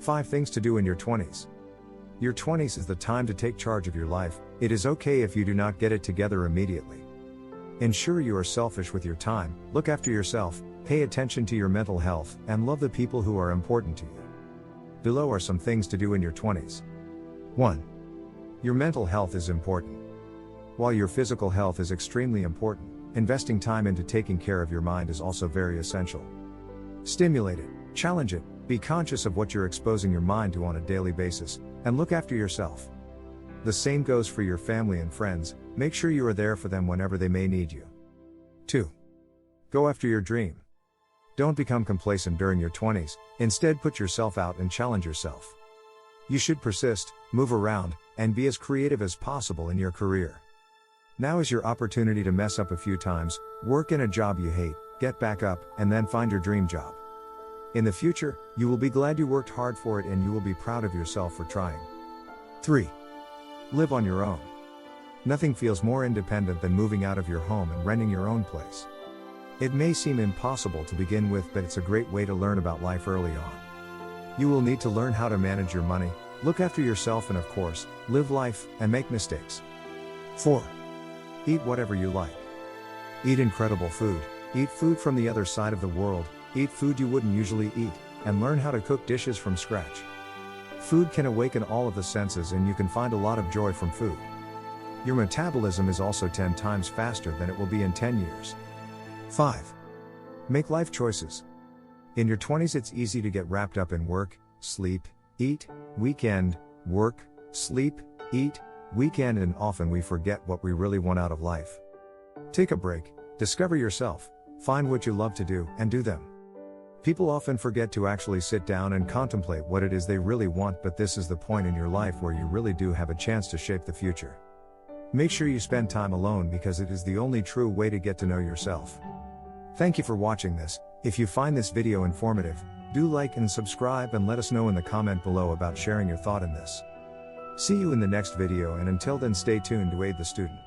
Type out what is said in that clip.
5 Things to do in your 20s. Your 20s is the time to take charge of your life. It is okay if you do not get it together immediately. Ensure you are selfish with your time, look after yourself, pay attention to your mental health, and love the people who are important to you. Below are some things to do in your 20s. 1. Your mental health is important. While your physical health is extremely important, investing time into taking care of your mind is also very essential. Stimulate it, challenge it, be conscious of what you're exposing your mind to on a daily basis, and look after yourself. The same goes for your family and friends, make sure you are there for them whenever they may need you. 2. Go after your dream. Don't become complacent during your 20s, instead put yourself out and challenge yourself. You should persist, move around, and be as creative as possible in your career. Now is your opportunity to mess up a few times, work in a job you hate, get back up, and then find your dream job. In the future, you will be glad you worked hard for it and you will be proud of yourself for trying. 3. Live on your own. Nothing feels more independent than moving out of your home and renting your own place. It may seem impossible to begin with, but it's a great way to learn about life early on. You will need to learn how to manage your money, look after yourself, and of course, live life and make mistakes. 4. Eat whatever you like. Eat incredible food, eat food from the other side of the world, eat food you wouldn't usually eat, and learn how to cook dishes from scratch. Food can awaken all of the senses and you can find a lot of joy from food. Your metabolism is also 10 times faster than it will be in 10 years. 5. Make life choices. In your 20s it's easy to get wrapped up in work, sleep, eat, weekend, work, sleep, eat, weekend, and often we forget what we really want out of life. Take a break, discover yourself, find what you love to do, and do them. People often forget to actually sit down and contemplate what it is they really want, but this is the point in your life where you really do have a chance to shape the future. Make sure you spend time alone because it is the only true way to get to know yourself. Thank you for watching this. If you find this video informative, do like and subscribe and let us know in the comment below about sharing your thought in this. See you in the next video, and until then stay tuned to aid the student.